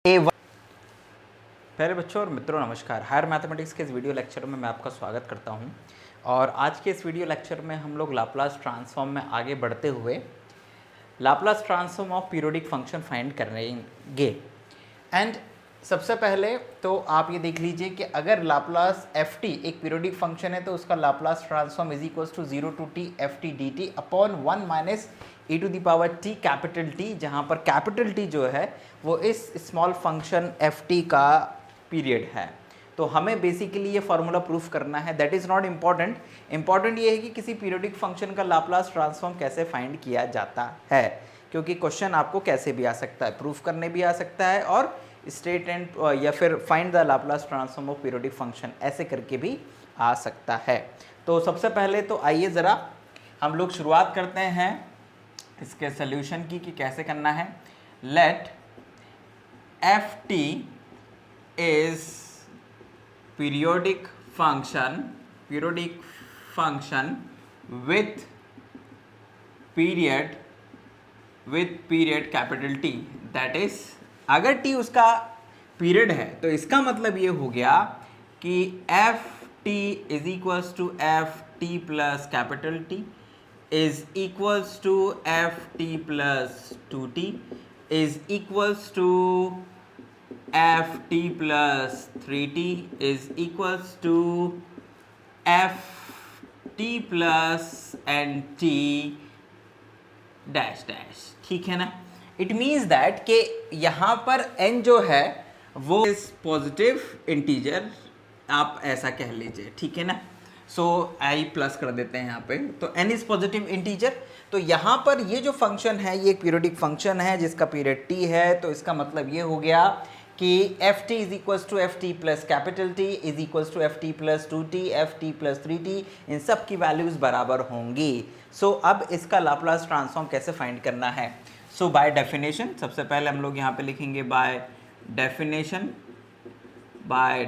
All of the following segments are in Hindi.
A1। प्यारे बच्चों और मित्रों नमस्कार। हायर मैथमेटिक्स के इस वीडियो लेक्चर में मैं आपका स्वागत करता हूं। और आज के इस वीडियो लेक्चर में हम लोग लाप्लास ट्रांसफॉर्म में आगे बढ़ते हुए Laplace transform of periodic function find करेंगे। एंड सबसे पहले तो आप ये देख लीजिए कि अगर लाप्लास एफ टी एक पीरियोडिक फंक्शन है तो उसका Laplace transform is equals to 0 to T F T D T upon 1 minus e to the power t capital T, जहाँ पर कैपिटल T जो है वो इस स्मॉल फंक्शन एफ टी का पीरियड है। तो हमें बेसिकली ये फार्मूला प्रूफ करना है। That is not important. Important ये है कि किसी पीरियोडिक फंक्शन का लाप्लास ट्रांसफॉर्म कैसे फाइंड किया जाता है, क्योंकि क्वेश्चन आपको कैसे भी आ सकता है, प्रूफ करने भी आ सकता है और स्टेट एंड या फिर find the Laplace transform of periodic function ऐसे करके भी आ सकता है। तो सबसे पहले तो आइए ज़रा हम लोग शुरुआत करते हैं इसके सल्यूशन की कि कैसे करना है। Let F T is periodic function with period capital T. That is अगर टी उसका पीरियड है तो इसका मतलब ये हो गया कि F T is equals to F T plus capital T is equals to ft plus 2t is equals to ft plus 3t is equals to ft plus nt dash dash. ठीक है ना। इट मीन्स दैट कि यहाँ पर n जो है वो इस पॉजिटिव इंटीजर, आप ऐसा कह लीजिए। ठीक है ना। सो आई प्लस कर देते हैं यहाँ पे, तो n इज पॉजिटिव इंटीजर। तो यहाँ पर ये जो फंक्शन है ये एक पीरियोडिक फंक्शन है जिसका पीरियड t है। तो इसका मतलब ये हो गया कि F T is equals to F T plus capital T is equals to F T plus 2t F T plus 3t, इन सब की वैल्यूज बराबर होंगी। सो अब इसका लाप्लास ट्रांसफॉर्म कैसे फाइंड करना है। सो बाय डेफिनेशन सबसे पहले हम लोग यहाँ पे लिखेंगे by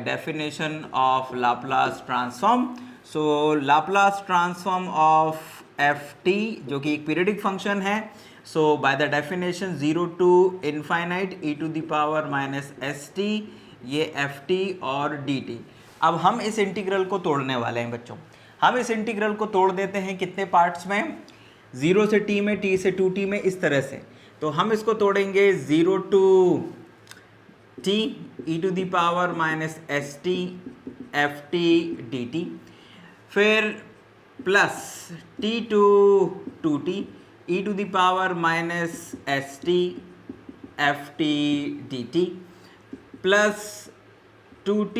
definition of Laplace transform. So Laplace transform of F T जो कि एक पीरियोडिक फंक्शन है, so by the definition 0 to infinite e to the power minus S T, ये एफ टी और डी टी। अब हम इस इंटीग्रल को तोड़ने वाले हैं बच्चों। हम इस इंटीग्रल को तोड़ देते हैं कितने पार्ट्स में, 0 से t में, t से 2t में, इस तरह से। तो हम इसको तोड़ेंगे 0 to t e to the power minus S T F T D T, फिर plus t to 2t e to the power minus S T F T D T, plus 2t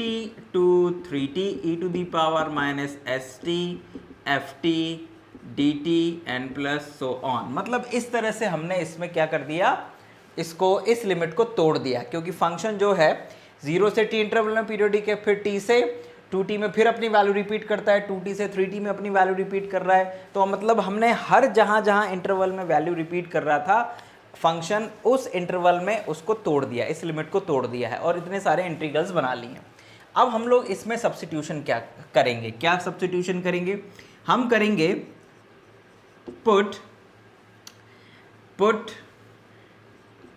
to 3t e to the power minus S T F T D T and plus so on. मतलब इस तरह से हमने इसमें क्या कर दिया, इसको इस लिमिट को तोड़ दिया, क्योंकि फंक्शन जो है 0 से t इंटरवल में पीरियोडिक है, फिर t से 2t में फिर अपनी वैल्यू रिपीट करता है, 2t से 3t में अपनी वैल्यू रिपीट कर रहा है। तो मतलब हमने हर जहाँ इंटरवल में वैल्यू रिपीट कर रहा था फंक्शन, उस इंटरवल में उसको तोड़ दिया, इस लिमिट को तोड़ दिया है और इतने सारे इंटीग्रल्स बना लिए हैं। अब हम लोग इसमें सब्स्टिट्यूशन क्या करेंगे, क्या सब्स्टिट्यूशन करेंगे, हम करेंगे put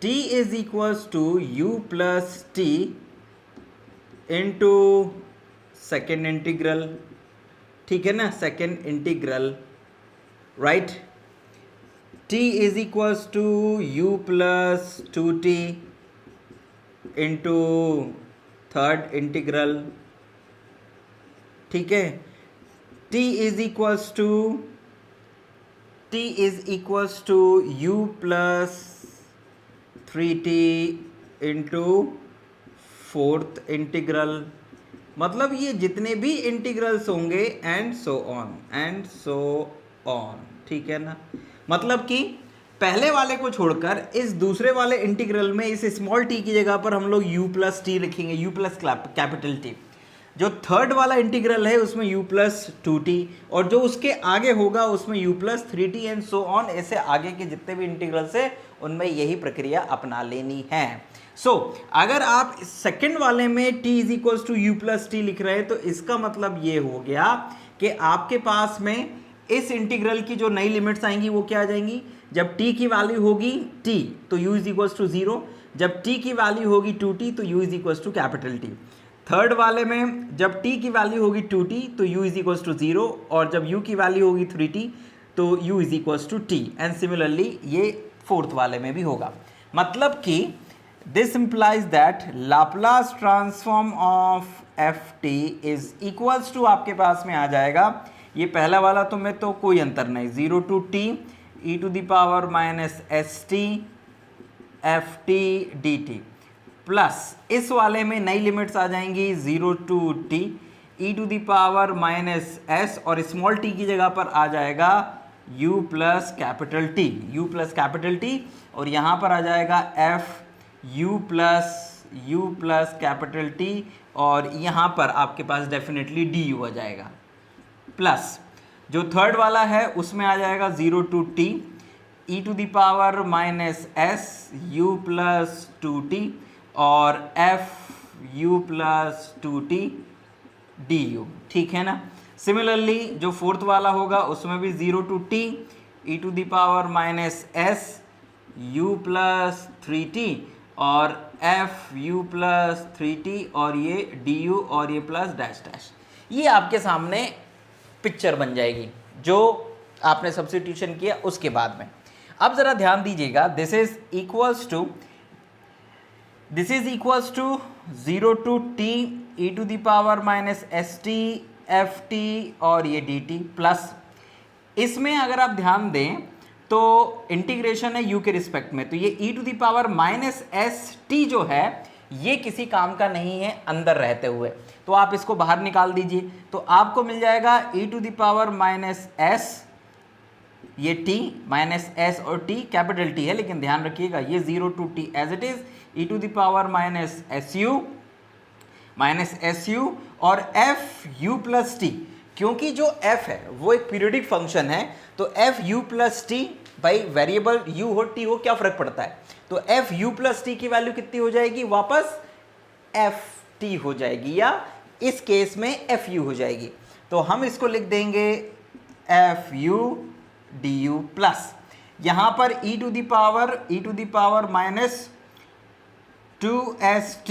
t is equals to u plus t into second integral. ठीक है ना, second integral, right. t is equals to u plus 2t into third integral. ठीक है, t is equals to u plus 3t into fourth integral. मतलब ये जितने भी इंटीग्रल्स होंगे एंड सो ऑन। ठीक है ना। मतलब कि पहले वाले को छोड़कर इस दूसरे वाले इंटीग्रल में इस स्मॉल t की जगह पर हम लोग u प्लस टी लिखेंगे, u प्लस कैपिटल टी। जो थर्ड वाला इंटीग्रल है उसमें u प्लस 2t, और जो उसके आगे होगा उसमें u plus 3t and so on. ऐसे आगे के जितने भी इंटीग्रल्स है उनमें यही प्रक्रिया अपना लेनी है। अगर आप सेकंड वाले में t is equals to U plus T लिख रहे हैं तो इसका मतलब ये हो गया कि आपके पास में इस इंटीग्रल की जो नई लिमिट्स आएंगी वो क्या आ जाएंगी, जब t की वैल्यू होगी t तो u इज इक्वल्स टू 0, जब t की वैल्यू होगी 2t तो u is equal to capital T। Third वाले में जब t की वैल्यू होगी 2t तो u इज इक्वल टू 0, और जब u की वैल्यू होगी 3t तो u is equal to t। And similarly ये फोर्थ वाले में भी होगा। मतलब कि this implies that Laplace transform of F T is equals to, आपके पास में आ जाएगा ये पहला वाला तो में तो कोई अंतर नहीं, 0 to t e to the power minus S T F T D T, plus इस वाले में नई लिमिट्स आ जाएंगी 0 to t e to the power minus S, और स्मॉल t की जगह पर आ जाएगा u plus capital t, u plus capital t, और यहाँ पर आ जाएगा f u plus capital T, और यहाँ पर आपके पास डेफिनेटली du आ जाएगा। प्लस जो थर्ड वाला है उसमें आ जाएगा 0 to t e to the power minus S u plus 2t और f u plus 2t du, ठीक है ना। सिमिलरली जो फोर्थ वाला होगा उसमें भी 0 to t e to the power minus S u plus 3t और f u प्लस 3t और ये du और ये प्लस डैश डैश। ये आपके सामने पिक्चर बन जाएगी जो आपने सब्स्टिट्यूशन किया उसके बाद में। अब ज़रा ध्यान दीजिएगा, this is equals to 0 to t e to the power minus S T F T और ये डी टी, प्लस इसमें अगर आप ध्यान दें तो इंटीग्रेशन है u के रिस्पेक्ट में, तो ये e to the power minus S T जो है ये किसी काम का नहीं है अंदर रहते हुए, तो आप इसको बाहर निकाल दीजिए तो आपको मिल जाएगा e to the power minus S, ये t माइनस एस और t कैपिटल T है लेकिन ध्यान रखिएगा ये 0 to t as it is e to the power minus S U और एफ यू प्लस टी, क्योंकि जो f है वो एक पीरियोडिक फंक्शन है तो एफ यू प्लस टी, भाई वेरिएबल u हो t हो क्या फर्क पड़ता है, तो एफ यू प्लस टी की वैल्यू कितनी हो जाएगी, वापस एफ टी हो जाएगी या इस केस में एफ यू हो जाएगी। तो हम इसको लिख देंगे F U D U plus यहाँ पर e to the power minus 2st,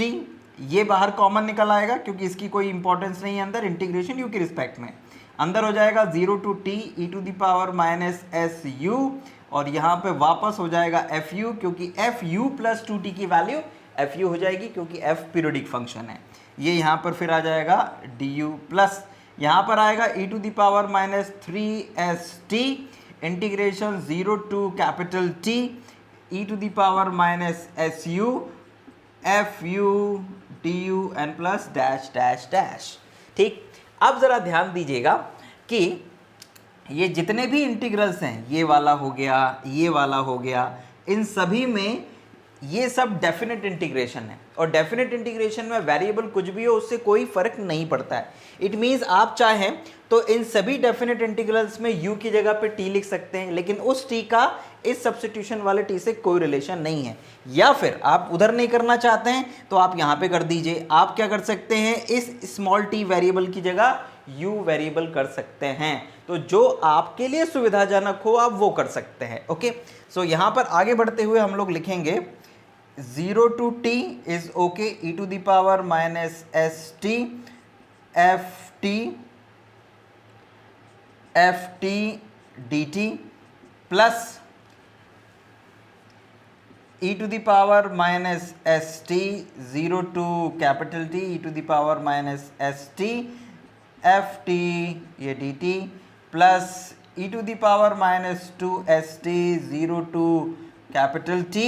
ये बाहर कॉमन निकल आएगा क्योंकि इसकी कोई इंपॉर्टेंस नहीं है अंदर, इंटीग्रेशन u के रिस्पेक्ट में अंदर हो जाएगा 0 to t e to the power minus S U और यहाँ पे वापस हो जाएगा एफ यू, क्योंकि एफ यू प्लस 2t की वैल्यू एफ यू हो जाएगी क्योंकि f पीरियोडिक फंक्शन है। ये यहाँ पर फिर आ जाएगा डी यू प्लस यहाँ पर आएगा e to the power minus 3st integration 0 to capital T e to the power minus S U F U D U N plus dash dash dash. ठीक, अब ज़रा ध्यान दीजिएगा कि ये जितने भी इंटीग्रल्स हैं, ये वाला हो गया, ये वाला हो गया, इन सभी में ये सब डेफिनेट इंटीग्रेशन है और डेफिनेट इंटीग्रेशन में वेरिएबल कुछ भी हो उससे कोई फर्क नहीं पड़ता है। इट मीन्स आप चाहें तो इन सभी डेफिनेट इंटीग्रल्स में u की जगह पे t लिख सकते हैं, लेकिन उस t का इस सब्स्टिट्यूशन वाले t से कोई रिलेशन नहीं है। या फिर आप उधर नहीं करना चाहते हैं तो आप यहाँ पे कर दीजिए, आप क्या कर सकते हैं, इस स्मॉल t वेरिएबल की जगह u वेरिएबल कर सकते हैं। तो जो आपके लिए सुविधाजनक हो आप वो कर सकते हैं। ओके, सो यहाँ पर आगे बढ़ते हुए हम लोग लिखेंगे 0 to t is okay e to the power minus S T F T D T plus e to the power minus S T 0 to capital T e to the power minus S T F T ये D T plus e to the power minus 2st 0 to capital T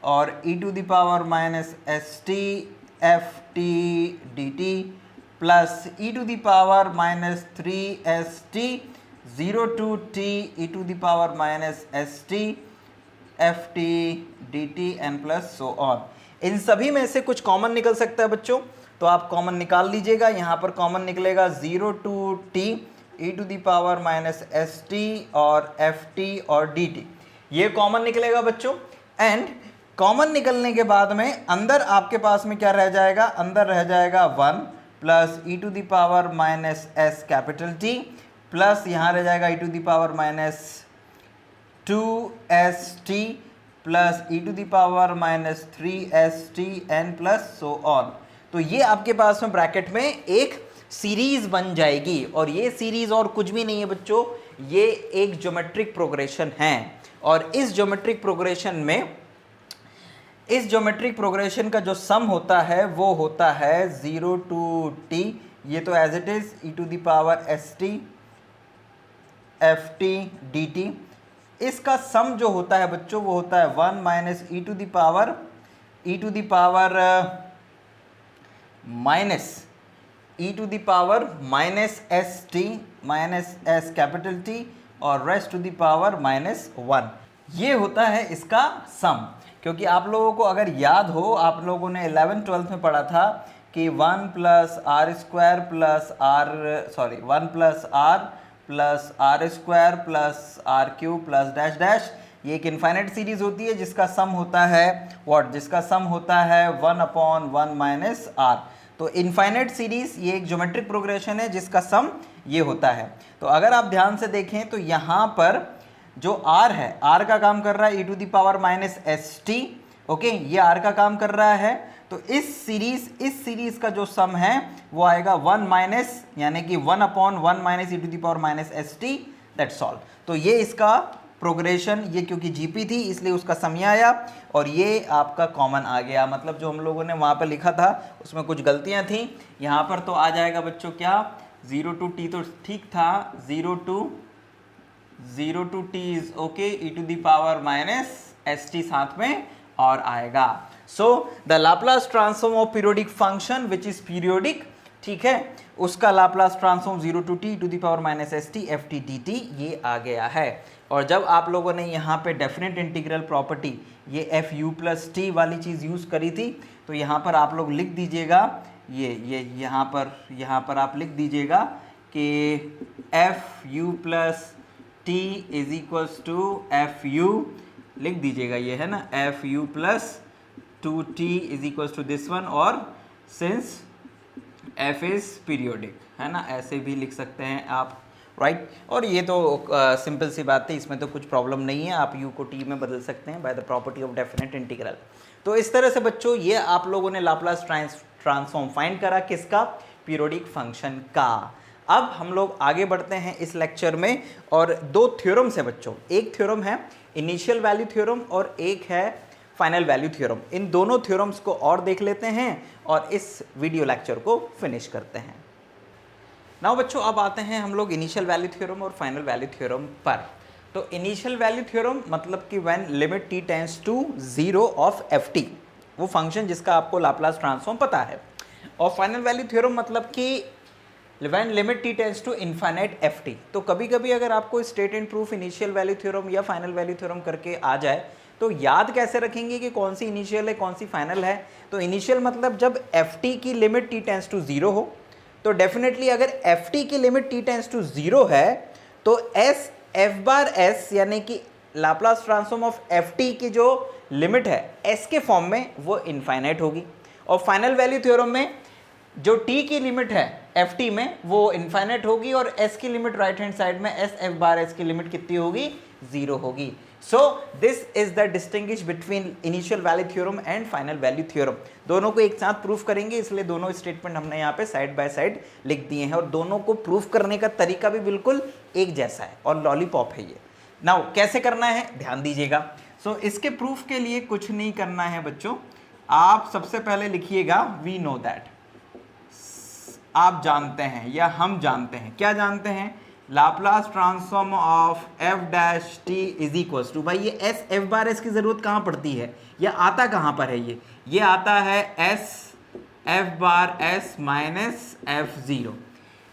और e to the power minus S T F T D T plus e to the power minus 3st 0 to t e to the power minus S T F T D T N plus so on. इन सभी में से कुछ कॉमन निकल सकता है बच्चों, तो आप कॉमन निकाल लीजिएगा। यहाँ पर कॉमन निकलेगा 0 to t e to the power minus S T और एफ टी और डी टी, ये कॉमन निकलेगा बच्चों। एंड कॉमन निकलने के बाद में अंदर आपके पास में क्या रह जाएगा, अंदर रह जाएगा 1 plus e to the power minus S capital T plus यहाँ रह जाएगा e to the power minus 2st plus E to the power minus 3st n plus so on. तो ये आपके पास में ब्रैकेट में एक सीरीज बन जाएगी, और ये सीरीज और कुछ भी नहीं है बच्चों, ये एक ज्योमेट्रिक प्रोग्रेशन है। और इस ज्योमेट्रिक प्रोग्रेशन का जो सम होता है वो होता है 0 to t, ये तो as it is e to the power st ft dt। इसका सम जो होता है बच्चों वो होता है 1 minus e to the power minus st minus s capital T और rest to the power minus 1। ये होता है इसका सम। क्योंकि आप लोगों को अगर याद हो, आप लोगों ने 11th-12th में पढ़ा था कि 1 plus r square plus r square plus r cube plus dash dash, ये एक इनफाइनाइट सीरीज होती है जिसका सम होता है जिसका सम होता है 1/1 माइनस r। तो इनफाइनाइट सीरीज ये एक ज्योमेट्रिक प्रोग्रेशन है जिसका सम ये होता है। तो अगर आप ध्यान से देखें तो यहाँ पर जो r है, r का काम कर रहा है e to the power minus st, okay, ये r का काम कर रहा है। तो इस सीरीज का जो सम है वो आएगा 1 माइनस, यानी कि 1/1 minus e to the power minus st, that's all. तो ये इसका प्रोग्रेशन, ये क्योंकि जीपी थी इसलिए उसका सम ये आया, और ये आपका कॉमन आ गया। मतलब जो हम लोगों ने वहाँ पर लिखा था उसमें कुछ गलतियाँ थी, यहाँ पर तो आ जाएगा बच्चों क्या 0 to t तो ठीक था, 0 to t is okay, e to the power minus st साथ में और आएगा। So the Laplace transform of periodic function which is periodic, ठीक है, उसका Laplace transform 0 to t to the power minus st ft dt ये आ गया है। और जब आप लोगों ने यहाँ पे डेफिनेट इंटीग्रल प्रॉपर्टी ये fu प्लस टी वाली चीज़ यूज़ करी थी, तो यहाँ पर आप लोग लिख दीजिएगा, ये यहाँ पर आप लिख दीजिएगा कि fu plus T is equals to fu, लिख दीजिएगा, ये है ना fu plus 2t is equals to this one, और सिंस f इज पीरियोडिक, है ना, ऐसे भी लिख सकते हैं आप, राइट। और ये तो सिंपल सी बात है, इसमें तो कुछ प्रॉब्लम नहीं है, आप u को t में बदल सकते हैं by the property of definite integral. तो इस तरह से बच्चों ये आप लोगों ने लाप्लास ट्रांसफॉर्म फाइंड करा, किसका, पीरियोडिक फंक्शन का। अब हम लोग आगे बढ़ते हैं इस लेक्चर में, और दो थ्योरम्स है बच्चों, एक थ्योरम है इनिशियल वैल्यू थ्योरम और एक है फाइनल वैल्यू थ्योरम। इन दोनों थ्योरम्स को और देख लेते हैं और इस वीडियो लेक्चर को फिनिश करते हैं। नाउ बच्चों अब आते हैं हम लोग इनिशियल वैल्यू थ्योरम और फाइनल वैल्यू थ्योरम पर। तो इनिशियल वैल्यू थ्योरम मतलब कि when limit t tends to 0 of ft, वो फंक्शन जिसका आपको लाप्लास ट्रांसफॉर्म पता है। और फाइनल वैल्यू थ्योरम मतलब कि when limit t tends to infinite ft। तो कभी कभी अगर आपको state and proof initial value theorem या फाइनल वैल्यू थ्योरम करके आ जाए तो याद कैसे रखेंगे कि कौन सी इनिशियल है कौन सी फाइनल है। तो इनिशियल मतलब जब ft की लिमिट t टेंड्स टू 0 हो, तो डेफिनेटली अगर ft की लिमिट t टेंड्स टू 0 है तो s f बार s यानी कि लाप्लास ट्रांसफॉर्म ऑफ ft की जो लिमिट है s के फॉर्म में वो इनफाइनाइट होगी। और फाइनल वैल्यू थ्योरम में जो t की लिमिट है ft में वो इनफाइनाइट होगी और s की लिमिट राइट हैंड साइड में s f बार s की लिमिट कितनी होगी, 0 होगी। So this is the distinguish between initial value theorem and final value theorem. दोनों को एक साथ प्रूफ करेंगे, इसलिए दोनों स्टेटमेंट हमने यहाँ पे साइड बाय साइड लिख दिए हैं और दोनों को प्रूफ करने का तरीका भी बिल्कुल एक जैसा है और लॉलीपॉप है ये। नाउ कैसे करना है ध्यान दीजिएगा। सो इसके प्रूफ के लिए कुछ नहीं करना है बच्चों, आप सबसे पहले लिखिएगा वी नो दैट, आप जानते हैं या हम जानते हैं, क्या जानते हैं, Laplace transform of f dash t is equals to, भाई ये s f बार s की जरूरत कहाँ पड़ती है, या आता कहाँ पर है, ये आता है s f bar s minus f0।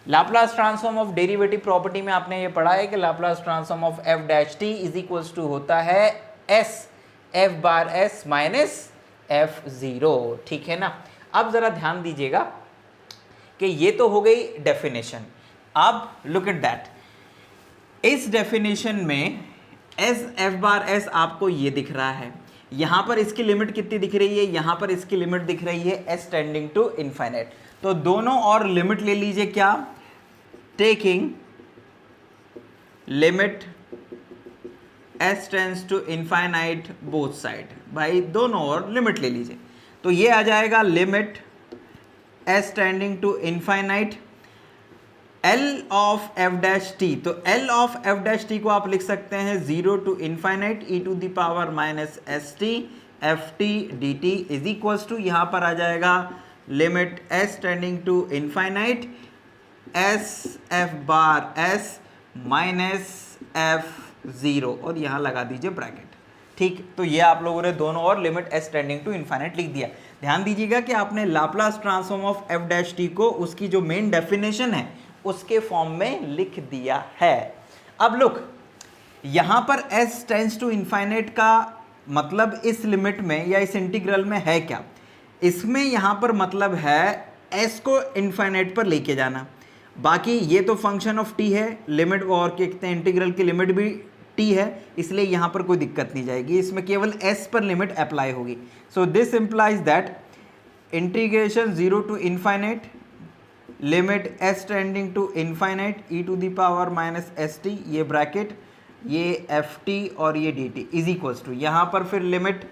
Laplace transform of derivative property में आपने ये पढ़ा है कि Laplace transform of f dash t is equals to होता है s f bar s minus f0, ठीक है ना। अब जरा ध्यान दीजिएगा कि ये तो हो गई डेफिनेशन। अब लुक एट दैट, इस डेफिनेशन में एस एफ बार एस आपको ये दिख रहा है, यहाँ पर इसकी लिमिट कितनी दिख रही है, यहाँ पर इसकी लिमिट दिख रही है एस टेंडिंग टू इनफाइनाइट। तो दोनों और लिमिट ले लीजिए, क्या, taking limit s tends to infinite both side, भाई दोनों ओर लिमिट ले लीजिए। तो ये आ जाएगा limit S tending to infinite L of F dash T. तो L of F dash T को आप लिख सकते हैं 0 to infinite E to the power minus S T F T D T is equals to, यहाँ पर आ जाएगा limit S tending to infinite S F bar S minus F zero, और यहाँ लगा दीजिए ब्रैकेट। ठीक, तो ये आप लोगों ने दोनों और limit S tending to infinite लिख दिया। ध्यान दीजिएगा कि आपने Laplace transform of F dash T को उसकी जो मेन डेफिनेशन है उसके फॉर्म में लिख दिया है। अब लुक, यहां पर s टेंस टू इनफाइनाइट का मतलब इस लिमिट में या इस इंटीग्रल में है क्या? इसमें यहां पर मतलब है s को इनफाइनाइट पर लेके जाना। बाकी ये तो फंक्शन ऑफ t है, लिमिट और क्या कहते हैं इंटीग्रल की लिमिट भी t है, इसलिए यहां पर कोई दिक्कत नहीं जाएगी, इसमें केवल s पर लिमिट अप्लाई होगी। So this implies that integration 0 to infinite limit s tending to infinite e to the power minus S T, ये ब्रैकेट, ये एफ टी और ये D T is equals to, यहाँ पर फिर limit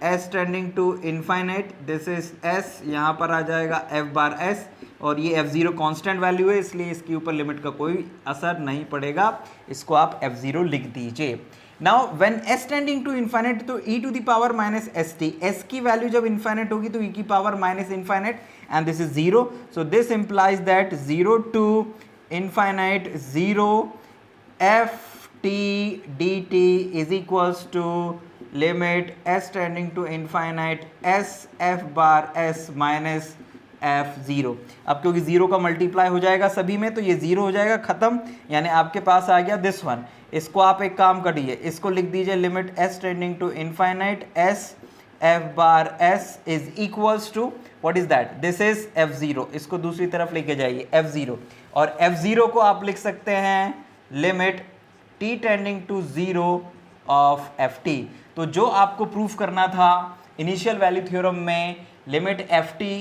s tending to infinite, this is s, यहाँ पर आ जाएगा f बार s, और ये f0 कांस्टेंट वैल्यू है इसलिए इसके ऊपर लिमिट का कोई असर नहीं पड़ेगा, इसको आप f0 लिख दीजिए। Now when s tending to infinite तो e to the power minus S t, s की वैल्यू जब इनफाइनाइट होगी तो e की power minus infinite and this is 0, so this implies that 0 to infinite 0 f t dt is equals to limit s tending to infinite s f bar s minus f0। अब क्योंकि 0 का मल्टीप्लाई हो जाएगा सभी में तो ये 0 हो जाएगा खत्म, यानी आपके पास आ गया दिस वन। इसको आप एक काम करिए, इसको लिख दीजिए limit s tending to infinite s f bar s is equals to what is that, this is f0, इसको दूसरी तरफ लेके जाइए f0, और f0 को आप लिख सकते हैं limit t tending to 0 of ft। तो जो आपको प्रूफ करना था इनिशियल वैल्यू थ्योरम में, limit ft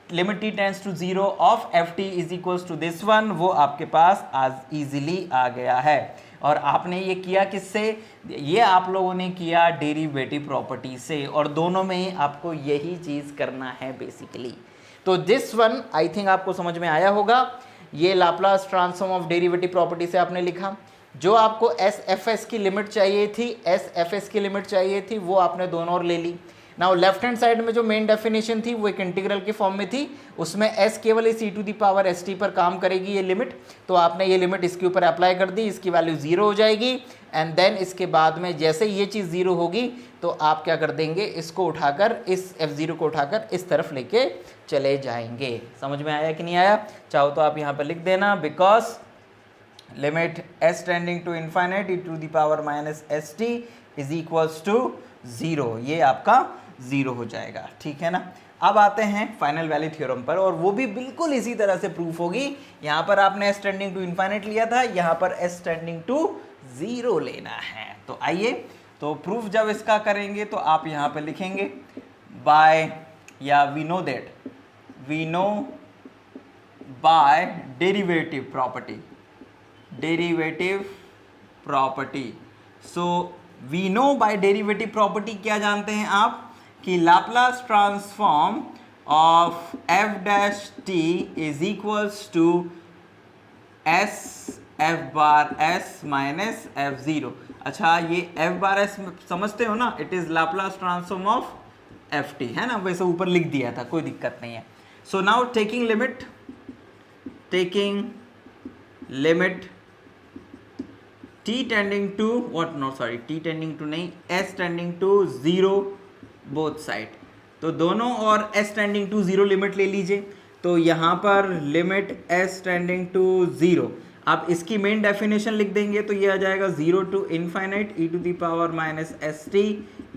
limit t tends to 0 of ft is equals to this one, वो आपके पास आज इजीली आ गया है। और आपने ये किया किससे? ये आप लोगों ने किया डेरिवेटिव प्रॉपर्टी से, और दोनों में ही आपको यही चीज़ करना है बेसिकली। तो दिस वन आई थिंक आपको समझ में आया होगा। ये Laplace transform of derivative property से आपने लिखा। जो आपको एस एफ एस की लिमिट चाहिए थी, एस एफ एस की लिमिट चाहिए थी, वो आपने दोनों और ले ली। नाउ लेफ्ट हैंड साइड में जो मेन डेफिनेशन थी वो एक इंटीग्रल के फॉर्म में थी, उसमें s केवल इस e to the power s t पर काम करेगी ये लिमिट, तो आपने ये लिमिट इसके ऊपर अप्लाई कर दी, इसकी वैल्यू 0 हो जाएगी। एंड देन इसके बाद में जैसे ये चीज़ 0 होगी तो आप क्या कर देंगे, इसको उठाकर, इस f0 को उठाकर इस तरफ लेके चले जाएंगे। समझ में आया कि नहीं आया? चाहो तो आप यहाँ पर लिख देना, because limit s tending to infinite e to the power minus S t is equals to 0, ये आपका 0 हो जाएगा। ठीक है ना? अब आते हैं फाइनल वैल्यू थ्योरम पर, और वो भी बिल्कुल इसी तरह से प्रूफ होगी। यहाँ पर आपने s टेंडिंग टू इनफाइनाइट लिया था, यहाँ पर s टेंडिंग टू 0 लेना है। तो आइए, तो प्रूफ जब इसका करेंगे तो आप यहाँ पे लिखेंगे बाय, या we know that, we know by derivative property, derivative property. So we know by derivative property क्या जानते हैं आप, कि Laplace transform of F dash t is equals to s F bar S minus F zero. अच्छा, ये एफ बार एस समझते हो ना, it is Laplace transform of F t, है ना? वैसे ऊपर लिख दिया था, कोई दिक्कत नहीं है। So now taking limit, taking limit t tending to what, no sorry, t tending to नहीं, s tending to 0 both side, तो दोनों और s टेंडिंग टू 0 लिमिट ले लीजिए। तो यहाँ पर लिमिट s टेंडिंग टू 0, आप इसकी मेन डेफिनेशन लिख देंगे तो ये आ जाएगा 0 to infinite e to the power minus S T,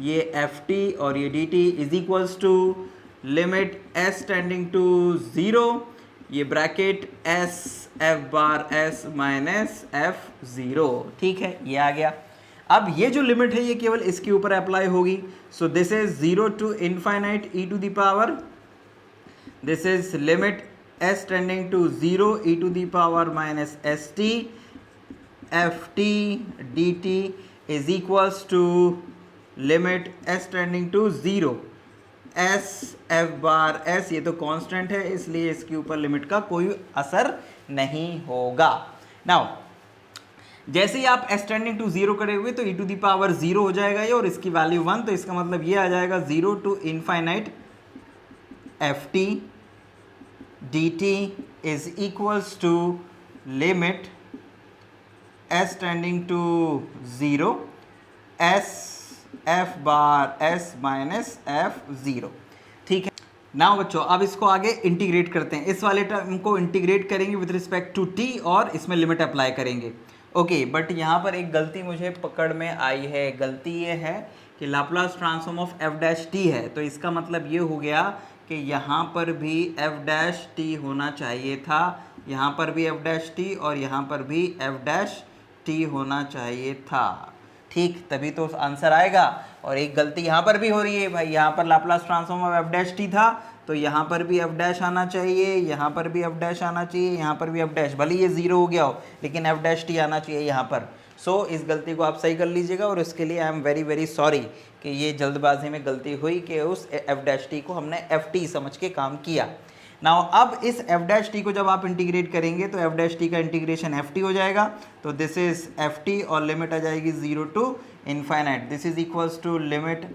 ये एफ टी और ये D T is equals to limit s tending to 0, ये bracket s f bar s minus f0। ठीक है, ये आ गया। अब ये जो लिमिट है ये केवल इसके ऊपर अप्लाई होगी। So this is 0 to infinite e to the power, this is limit s tending to 0 e to the power minus S T F T D T is equals to limit S tending to 0 s F bar s, ये तो कांस्टेंट है इसलिए इसके ऊपर लिमिट का कोई असर नहीं होगा। नाउ जैसे ही आप एस टेंडिंग टू 0 करेंगे तो e टू दी पावर 0 हो जाएगा ये, और इसकी वैल्यू 1, तो इसका मतलब ये आ जाएगा 0 to infinite f T D T is equals to limit S tending to 0 s F bar S minus f 0। ठीक है, नाउ बच्चों अब इसको आगे इंटीग्रेट करते हैं। इस वाले टर्म को इंटीग्रेट करेंगे विद रिस्पेक्ट टू टी और इसमें लिमिट अप्लाई करेंगे। ओके, बट यहाँ पर एक गलती मुझे पकड़ में आई है। गलती ये है कि Laplace transform of F dash T है, तो इसका मतलब ये हो गया कि यहाँ पर भी एफ डैश टी होना चाहिए था, यहाँ पर भी एफ डैश टी और यहाँ पर भी एफ डैश टी होना चाहिए था। ठीक, तभी तो आंसर आएगा। और एक गलती यहाँ पर भी हो रही है भाई, यहाँ पर Laplace transform of F dash T था तो यहाँ पर भी एफ डैश आना चाहिए, यहाँ पर भी एफ डैश आना चाहिए, यहाँ पर भी एफ डैश, भले ये 0 हो गया हो लेकिन एफ डैश टी आना चाहिए यहाँ पर। सो इस गलती को आप सही कर लीजिएगा, और इसके लिए I am very very sorry कि ये जल्दबाजी में गलती हुई कि उस एफ डैश टी को हमने एफ टी समझ के काम किया। नाउ अब इस एफ डैश टी को जब आप इंटीग्रेट करेंगे तो एफ डैश टी का इंटीग्रेशन एफ टी हो जाएगा, तो दिस इज एफ टी और लिमिट आ जाएगी 0 to infinite. This is equals to limit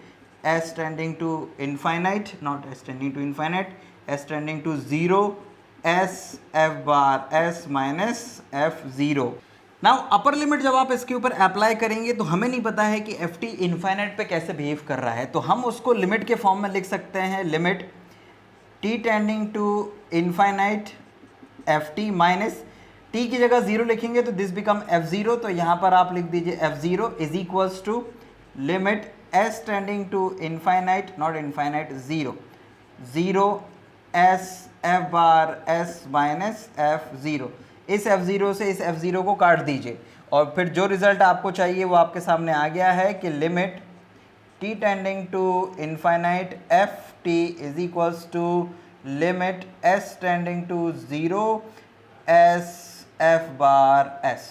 S tending to infinite, not s tending to infinite, s tending to 0 s F bar S minus f 0। Now upper limit जब आप इसके ऊपर अप्लाई करेंगे तो हमें नहीं पता है कि एफ टी इनफाइनाइट पे कैसे बिहेव कर रहा है, तो हम उसको लिमिट के फॉर्म में लिख सकते हैं, limit t tending to infinite f T minus t की जगह 0 लिखेंगे तो दिस बिकम f0, तो यहाँ पर आप लिख दीजिए f0 is equals to limit s tending to infinite, not infinite, 0 s f bar s minus f0। इस f0 से इस f0 को काट दीजिए और फिर जो रिजल्ट आपको चाहिए वो आपके सामने आ गया है कि limit t tending to infinite f T is equals to limit s tending to 0 s f bar s।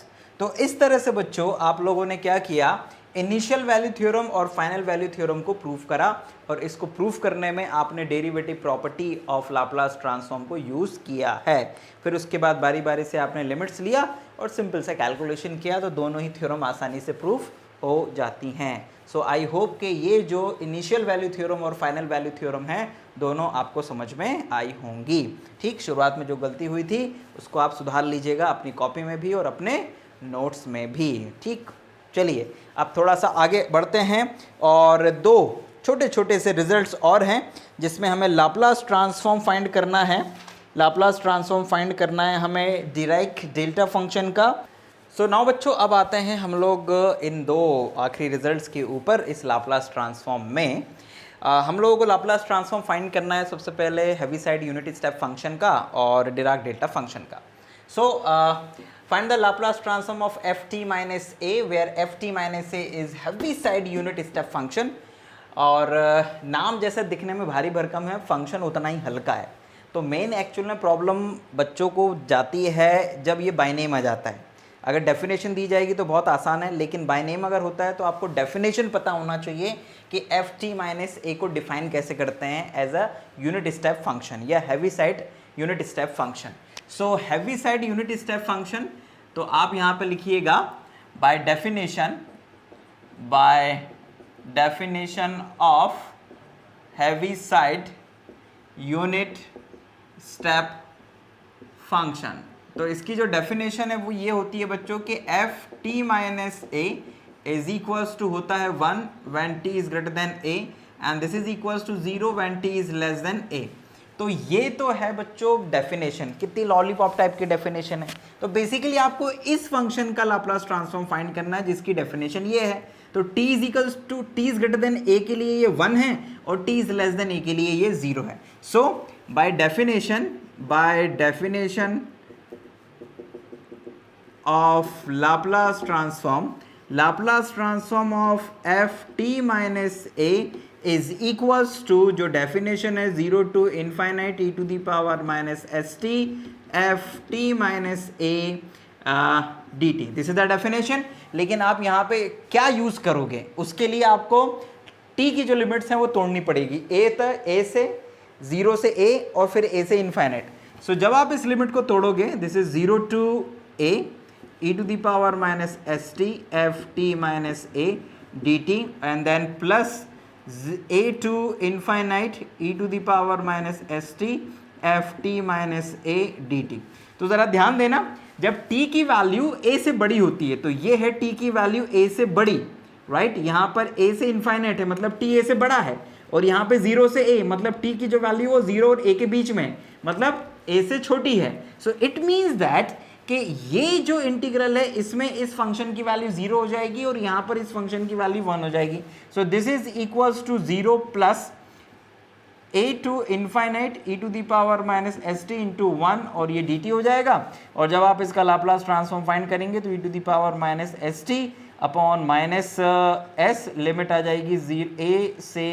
तो इस तरह से बच्चों आप लोगों ने क्या किया, इनिशियल वैल्यू थ्योरम और फाइनल वैल्यू थ्योरम को प्रूव करा, और इसको प्रूव करने में आपने derivative property of Laplace transform को यूज़ किया है। फिर उसके बाद बारी बारी से आपने लिमिट्स लिया और सिंपल से कैलकुलेशन किया, तो दोनों ही थ्योरम आसानी से प्रूफ हो जाती हैं। सो आई होप कि ये जो इनिशियल वैल्यू थ्योरम और फाइनल वैल्यू थ्योरम है दोनों आपको समझ में आई होंगी। ठीक, शुरुआत में जो गलती हुई थी उसको आप सुधार लीजिएगा अपनी कॉपी में भी और अपने नोट्स में भी। ठीक, चलिए अब थोड़ा सा आगे बढ़ते हैं, और दो छोटे छोटे से रिजल्ट्स और हैं जिसमें हमें लाप्लास ट्रांसफॉर्म फाइंड करना है। लाप्लास ट्रांसफॉर्म फाइंड करना है हमें डिराक डेल्टा फंक्शन का। सो नाउ बच्चों अब आते हैं हम लोग इन दो आखिरी रिजल्ट्स के ऊपर इस लाप्लास ट्रांसफॉर्म में। हम लोगों को लाप्लास ट्रांसफॉर्म फाइंड करना है सबसे पहले हेविसाइड यूनिट स्टेप फंक्शन का और डिराक डेल्टा फंक्शन का। So find the Laplace transform of F T minus a where f T minus A is Heaviside unit step function. और नाम जैसे दिखने में भारी भरकम है, फंक्शन उतना ही हल्का है। तो मेन एक्चुअल में प्रॉब्लम बच्चों को जाती है जब ये बाय नेम आ जाता है। अगर डेफिनेशन दी जाएगी तो बहुत आसान है, लेकिन बाय नेम अगर होता है तो आपको डेफिनेशन पता होना चाहिए कि एफ टी माइनस ए को डिफाइन कैसे करते हैं as a unit step function या Heaviside unit step function. So Heaviside unit step function, तो आप यहाँ पे लिखिएगा by definition of Heaviside unit step function. तो इसकी जो डेफिनेशन है वो ये होती है बच्चों कि F T minus A is equals to होता है 1 when T is greater than A and this is equals to 0 when T is less than A. तो ये तो है बच्चों डेफिनेशन, कितनी लॉलीपॉप टाइप की डेफिनेशन है। तो बेसिकली आपको इस फंक्शन का लाप्लास ट्रांसफॉर्म फाइंड करना है जिसकी डेफिनेशन ये है। तो t is equals to T is greater than A के लिए ये 1 है और t is less than A के लिए ये 0 है। So by definition of Laplace transform of f t minus a is equals to, जो डेफिनेशन है 0 to infinite e to the power minus st f t minus a dt. This is the definition. लेकिन आप यहाँ पे क्या यूज़ करोगे, उसके लिए आपको t की जो लिमिट्स हैं वो तोड़नी पड़ेगी। a से 0 से a और फिर a से इन्फाइनाइट। सो जब आप इस लिमिट को तोड़ोगे, this is 0 to a e to the power minus S T F T minus a dt and then plus a to infinite e to the power minus S T F T minus a dt। तो ज़रा ध्यान देना, जब t की वैल्यू a से बड़ी होती है तो ये है t की वैल्यू a से बड़ी, राइट यहाँ पर a से इन्फाइनाइट है मतलब t a से बड़ा है, और यहाँ पे 0 से a मतलब t की जो वैल्यू वो 0 और a के बीच में है, मतलब a से छोटी है। सो इट मीन्स दैट कि ये जो इंटीग्रल है इसमें इस फंक्शन की वैल्यू 0 हो जाएगी और यहाँ पर इस फंक्शन की वैल्यू 1 हो जाएगी। So this is equals to 0 plus a to infinite e to the power minus S t into 1 और ये dt हो जाएगा। और जब आप इसका लाप्लास ट्रांसफॉर्म फाइंड करेंगे तो e to the power minus S T upon minus S, limit आ जाएगी a से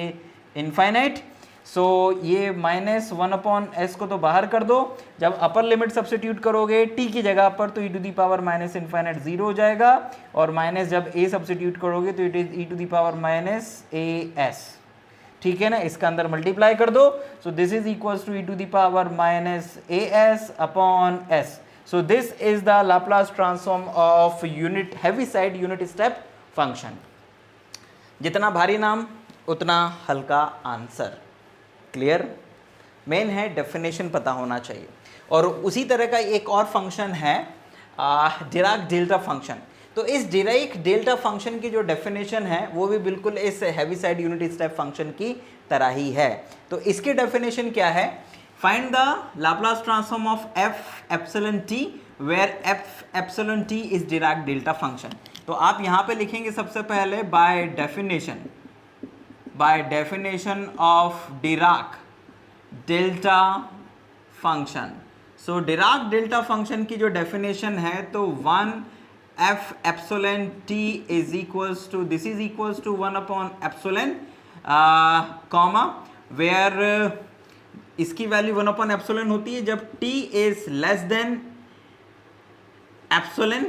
इन्फाइनाइट। सो ये माइनस 1 अपॉन एस को तो बाहर कर दो, जब अपर लिमिट सब्स्टिट्यूट करोगे t की जगह पर तो e to the power minus infinite 0 हो जाएगा, और माइनस जब a सब्स्टिट्यूट करोगे तो it is e to the power minus as, ठीक है ना, इसका अंदर मल्टीप्लाई कर दो। So this is equals to e to the power minus as upon s। So this is the Laplace transform of unit Heaviside unit step function. जितना भारी नाम उतना हल्का आंसर। क्लियर? मेन है डेफिनेशन पता होना चाहिए। और उसी तरह का एक और फंक्शन है डिराक डेल्टा फंक्शन। तो इस डिराक डेल्टा फंक्शन की जो डेफिनेशन है वो भी बिल्कुल इस हेविसाइड यूनिट स्टेप फंक्शन की तरह ही है। तो इसकी डेफिनेशन क्या है? Find the Laplace transform of f epsilon t where f epsilon t is Dirac delta function. तो आप यहाँ पे लिखेंगे सबसे पहले by definition of Dirac delta function. So Dirac delta function की जो डेफिनेशन है तो 1 f epsilon t is equals to, this is equals to 1 upon epsilon comma where इसकी वैल्यू 1 अपॉन एप्सिलॉन होती है जब t is less then epsilon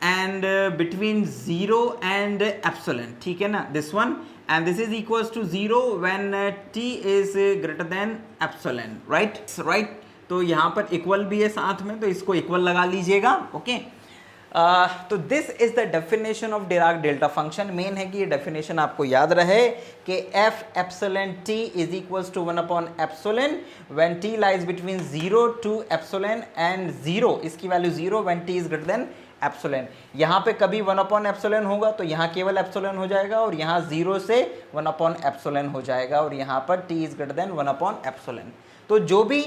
and between 0 and epsilon, ठीक है ना, this one, and this is equals to 0 when t is greater than epsilon, right. तो यहाँ पर इक्वल भी है साथ में, तो इसको इक्वल लगा लीजिएगा, ओके। तो this is the definition of Dirac delta function. Main है कि ये डेफिनेशन आपको याद रहे कि f epsilon t is equals to 1 upon epsilon when t lies between 0 to epsilon and 0, इसकी value 0 when T is greater than epsilon. यहाँ पे कभी 1 अपॉन एप्सिलॉन होगा तो यहाँ केवल एप्सिलॉन हो जाएगा, और यहाँ 0 से 1 अपॉन एप्सिलॉन हो जाएगा, और यहाँ पर t is greater then 1 upon epsilon. तो जो भी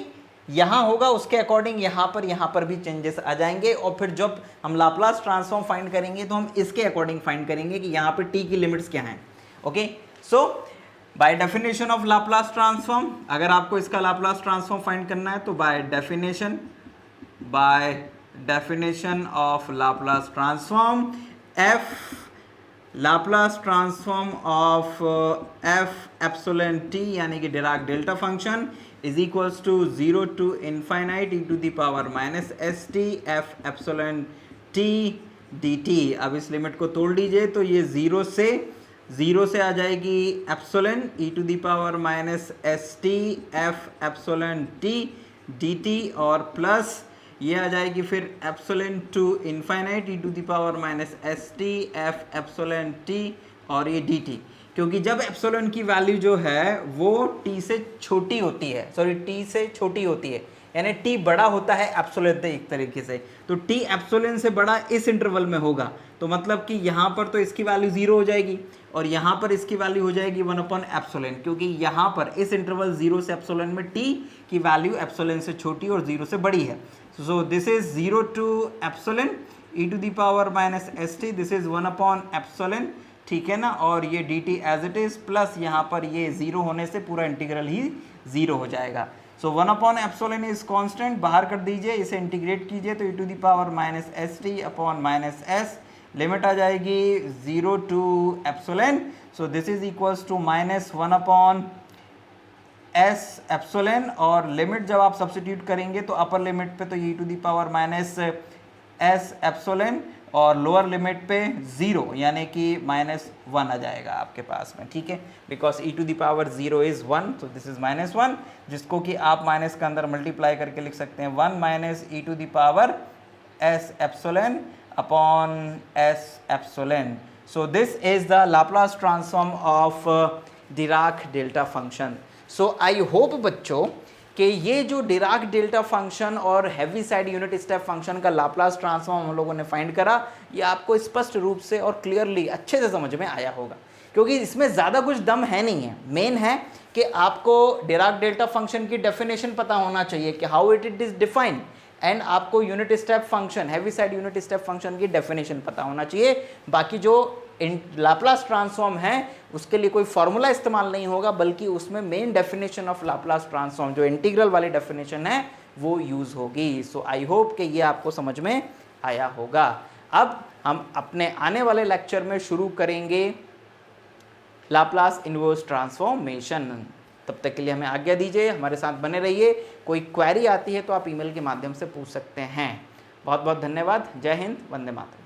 यहाँ होगा उसके अकॉर्डिंग यहाँ पर भी चेंजेस आ जाएंगे, और फिर जब हम लाप्लास ट्रांसफॉर्म फाइंड करेंगे तो हम इसके अकॉर्डिंग फाइंड करेंगे कि यहाँ पर t की लिमिट्स क्या हैं, okay. So by definition of Laplace transform, अगर आपको इसका लाप्लास ट्रांसफॉर्म फाइंड करना है तो by definition of Laplace transform f Laplace transform of f epsilon t यानी कि Dirac delta function is equals to 0 to infinite e to the power minus S T f epsilon t dt। अब इस लिमिट को तोड़ लीजिए तो ये 0 से आ जाएगी epsilon e to the power minus S T f epsilon t dt, और प्लस ये आ जाएगी फिर epsilon to infinite e to the power minus S T f epsilon t और ये dt, क्योंकि जब एप्सिलॉन की वैल्यू जो है वो t से छोटी होती है, यानी t बड़ा होता है एप्सिलॉन से एक तरीके से, तो t एप्सिलॉन से बड़ा इस इंटरवल में होगा, तो मतलब कि यहाँ पर तो इसकी वैल्यू 0 हो जाएगी और यहाँ पर इसकी वैल्यू हो जाएगी 1 अपॉन एप्सिलॉन, क्योंकि यहाँ पर इस इंटरवल 0 से एप्सिलॉन में t की वैल्यू एप्सिलॉन से छोटी और 0 से बड़ी है। So this is 0 to epsilon e to the power minus S t, this is 1 upon epsilon, ठीक है ना, और ये dt as it is, plus यहाँ पर ये 0 होने से पूरा इंटीग्रल ही 0 हो जाएगा। So 1 upon epsilon is constant, बाहर कर दीजिए, इसे इंटीग्रेट कीजिए तो e to the power minus S T upon minus S, limit आ जाएगी 0 to epsilon. So this is equals to minus 1 upon S epsilon, और लिमिट जब आप सब्स्टिट्यूट करेंगे तो अपर लिमिट पे तो e to the power minus s epsilon और लोअर लिमिट पे 0 यानी कि -1 आ जाएगा आपके पास में, ठीक है, because e to the power 0 is 1, तो दिस इज -1, जिसको कि आप माइनस के अंदर मल्टीप्लाई करके लिख सकते हैं 1 minus e to the power s epsilon upon s epsilon. So this is the Laplace transform of Dirac delta function. So I hope बच्चों कि ये जो डिराक डेल्टा फंक्शन और Heaviside unit step function का लाप्लास ट्रांसफॉर्म हम लोगों ने फाइंड करा, ये आपको स्पष्ट रूप से और क्लियरली अच्छे से समझ में आया होगा, क्योंकि इसमें ज़्यादा कुछ दम है नहीं है. मेन है कि आपको डिराक डेल्टा फंक्शन की डेफिनेशन पता होना चाहिए कि how it is defined, and आपको unit step function, Heaviside unit step function की डेफिनेशन पता होना चाहिए. बाकी जो लाप्लास ट्रांसफॉर्म है उसके लिए कोई फॉर्मूला इस्तेमाल नहीं होगा, बल्कि उसमें main definition of Laplace transform जो इंटीग्रल वाली डेफिनेशन है वो यूज़ होगी. सो आई होप कि ये आपको समझ में आया होगा. अब हम अपने आने वाले लेक्चर में शुरू करेंगे लाप्लास इनवर्स ट्रांसफॉर्मेशन. तब तक के लिए हमें आज्ञा दीजिए, हमारे साथ बने रहिए. कोई क्वेरी आती है तो आप ईमेल के माध्यम से पूछ सकते हैं. बहुत बहुत धन्यवाद. जय हिंद, वंदे मातरम.